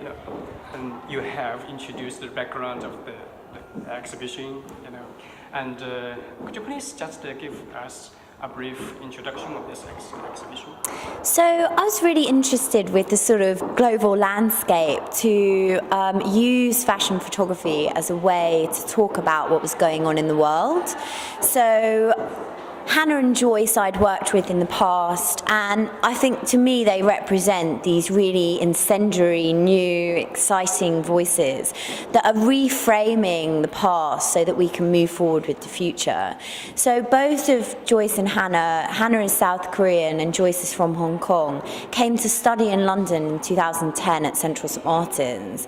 you know, and you have introduced the background of the exhibition, you know, and could you please just give us a brief introduction of this exhibition? So I was really interested with the sort of global landscape to use fashion photography as a way to talk about what was going on in the world. So Hannah and Joyce I'd worked with in the past, and I think to me they represent these really incendiary, new, exciting voices that are reframing the past so that we can move forward with the future. So both of Joyce and Hannah is South Korean and Joyce is from Hong Kong, came to study in London in 2010 at Central St Martin's.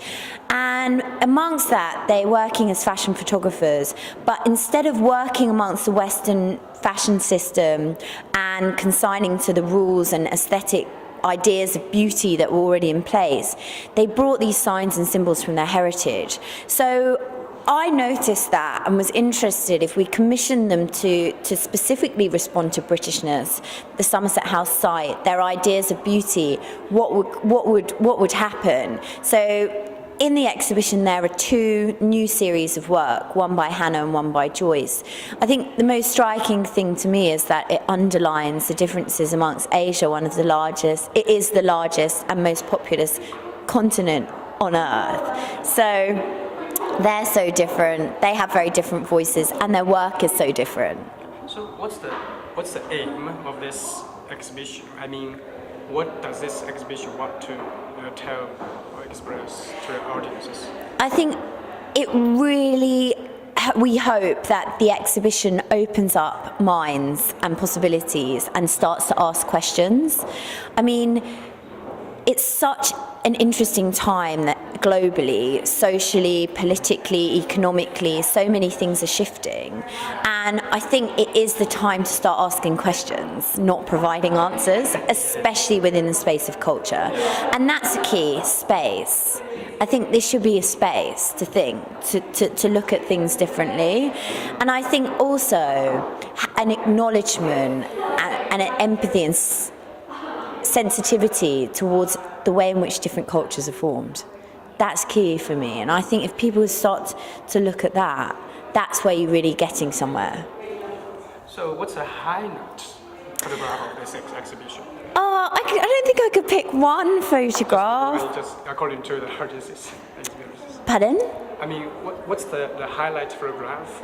And amongst that, they're working as fashion photographers, but instead of working amongst the Western fashion system and consigning to the rules and aesthetic ideas of beauty that were already in place, they brought these signs and symbols from their heritage. So I noticed that and was interested if we commissioned them to specifically respond to Britishness, the Somerset House site, their ideas of beauty, what would happen. So in the exhibition there are two new series of work, one by Hannah and one by Joyce. I think the most striking thing to me is that it underlines the differences amongst Asia, it is the largest and most populous continent on earth. So they're so different, they have very different voices, and their work is so different. So what's the aim of this exhibition? I mean, what does this exhibition want to tell or express to the audiences? I think it really, we hope that the exhibition opens up minds and possibilities and starts to ask questions. I mean, it's such an interesting time that globally, socially, politically, economically, so many things are shifting. And I think it is the time to start asking questions, not providing answers, especially within the space of culture. And that's a key, space. I think this should be a space to think, to look at things differently. And I think also an acknowledgement and an empathy and sensitivity towards the way in which different cultures are formed. That's key for me, and I think if people start to look at that, that's where you're really getting somewhere. So what's the highlight photograph of this exhibition? Oh, I don't think I could pick one photograph. Just according to the artists. Pardon? I mean, what's the highlight photograph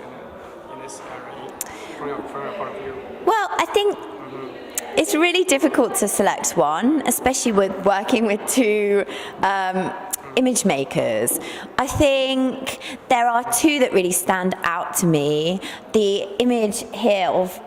in this area from your point of view? Well, I think it's really difficult to select one, especially with working with two image makers. I think there are two that really stand out to me. The image here of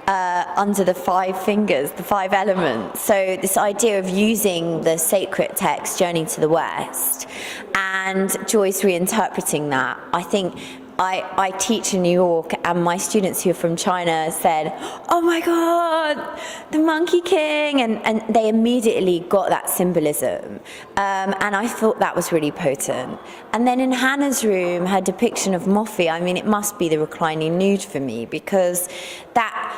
under the five fingers, the five elements. So this idea of using the sacred text, Journey to the West, and Joyce reinterpreting that. I think I teach in New York, and my students who are from China said, "Oh my God, the Monkey King," and they immediately got that symbolism, and I thought that was really potent. And then in Hannah's room, her depiction of Moffy, I mean, it must be the reclining nude for me, because that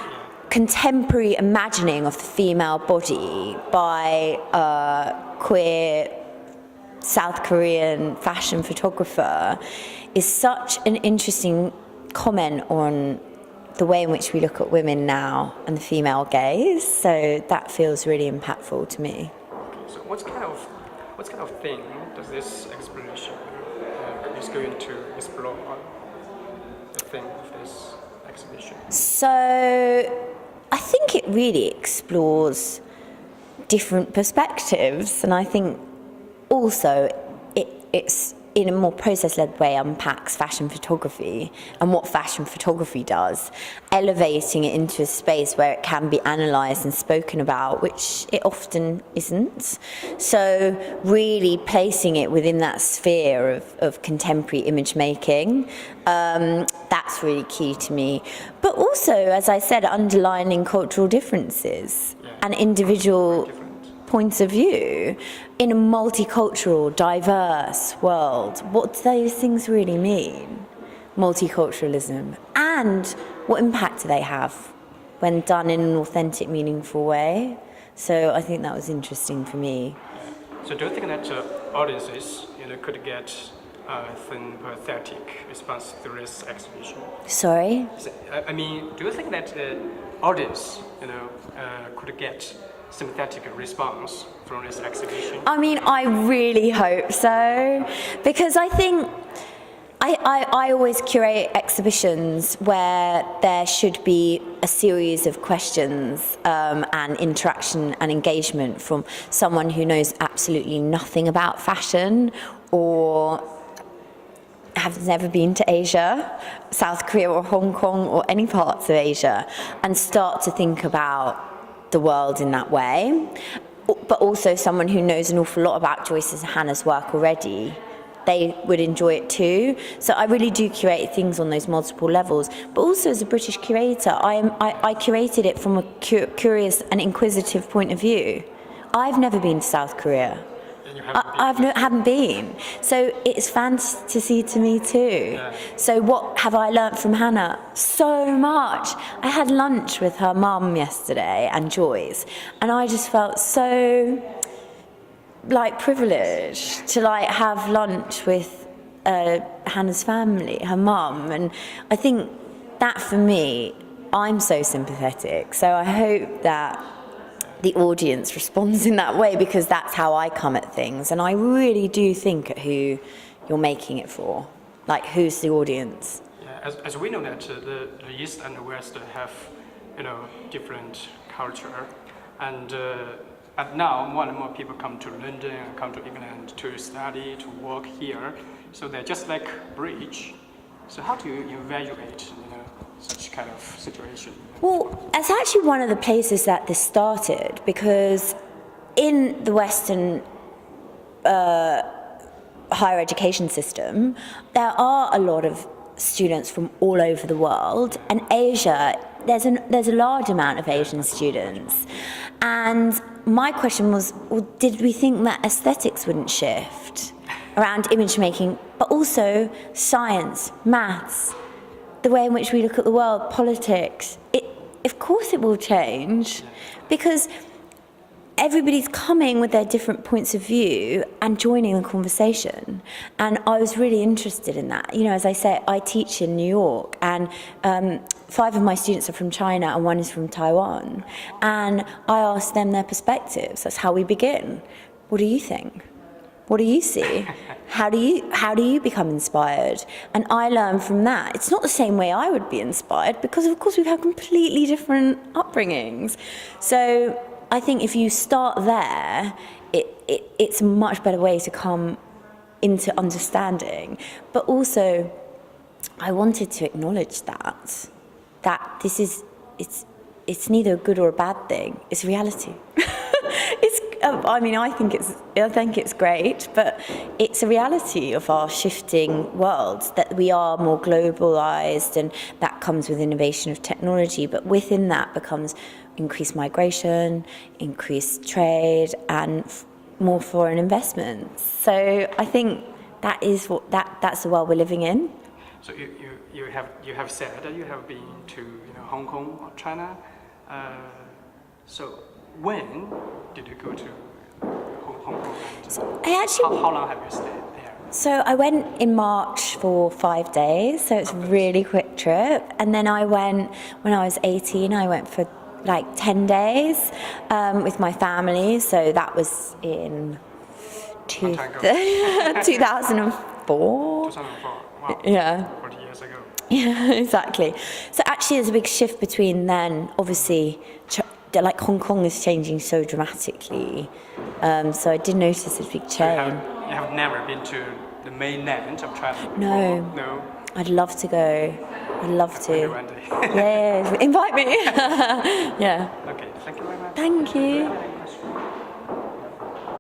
contemporary imagining of the female body by a queer South Korean fashion photographer is such an interesting comment on the way in which we look at women now and the female gaze. So that feels really impactful to me. So what kind of thing does this exploration is going to explore? The thing of this exhibition. So I think it really explores different perspectives, and I think also it's in a more process-led way unpacks fashion photography and what fashion photography does, elevating it into a space where it can be analysed and spoken about, which it often isn't. So really placing it within that sphere of contemporary image making, that's really key to me. But also, as I said, underlining cultural differences and individual points of view in a multicultural, diverse world. What do those things really mean? Multiculturalism. And what impact do they have when done in an authentic, meaningful way? So I think that was interesting for me. So do you think that audiences, could get a sympathetic response to this exhibition? Sorry? So, I mean, do you think that the audience, could get sympathetic response from this exhibition? I mean, I really hope so, because I think I always curate exhibitions where there should be a series of questions and interaction and engagement from someone who knows absolutely nothing about fashion or has never been to Asia, South Korea or Hong Kong or any parts of Asia, and start to think about the world in that way. But also someone who knows an awful lot about Joyce's and Hannah's work already. They would enjoy it too. So I really do curate things on those multiple levels. But also as a British curator, I curated it from a curious and inquisitive point of view. I've never been to South Korea. Haven't been. So it's fantasy to me too. Yeah. So what have I learnt from Hannah? So much. I had lunch with her mum yesterday and Joyce, and I just felt so privileged to have lunch with Hannah's family, her mum, and I think that for me, I'm so sympathetic. So I hope that the audience responds in that way, because that's how I come at things, and I really do think at who you're making it for, who's the audience. Yeah, as we know that the East and the West have, different culture, and now more and more people come to London, come to England to study, to work here, so they're just like bridge. So how do you evaluate, such kind of situation? Well, it's actually one of the places that this started, because in the Western higher education system, there are a lot of students from all over the world, and Asia, there's a large amount of Asian students. And my question was, well, did we think that aesthetics wouldn't shift around image making, but also science, maths, the way in which we look at the world, politics? Of course it will change, because everybody's coming with their different points of view and joining the conversation. And I was really interested in that. As I say, I teach in New York, and 5 of my students are from China and 1 is from Taiwan. And I asked them their perspectives. That's how we begin. What do you think? What do you see? How do you become inspired? And I learn from that. It's not the same way I would be inspired, because of course we've had completely different upbringings. So I think if you start there, it's a much better way to come into understanding. But also, I wanted to acknowledge that this is, it's neither a good or a bad thing. It's reality. I think it's great, but it's a reality of our shifting worlds, that we are more globalized, and that comes with innovation of technology. But within that becomes increased migration, increased trade, and more foreign investments. So I think that is that's the world we're living in. So you have said that you have been to Hong Kong or China. So when did you go to Hong Kong? How long have you stayed there? So I went in March for 5 days, so it's a really quick trip. And then I went, when I was 18, I went for 10 days with my family. So that was in 2004. 2004, wow. Yeah. 40 years ago. Yeah, exactly. So actually there's a big shift between then. Obviously, Hong Kong is changing so dramatically. So I did notice a big change. You have never been to the mainland of China before? No. I'd love to go. I'd love to. One day. Yeah, invite me. Yeah. Okay, thank you very much. Thank you.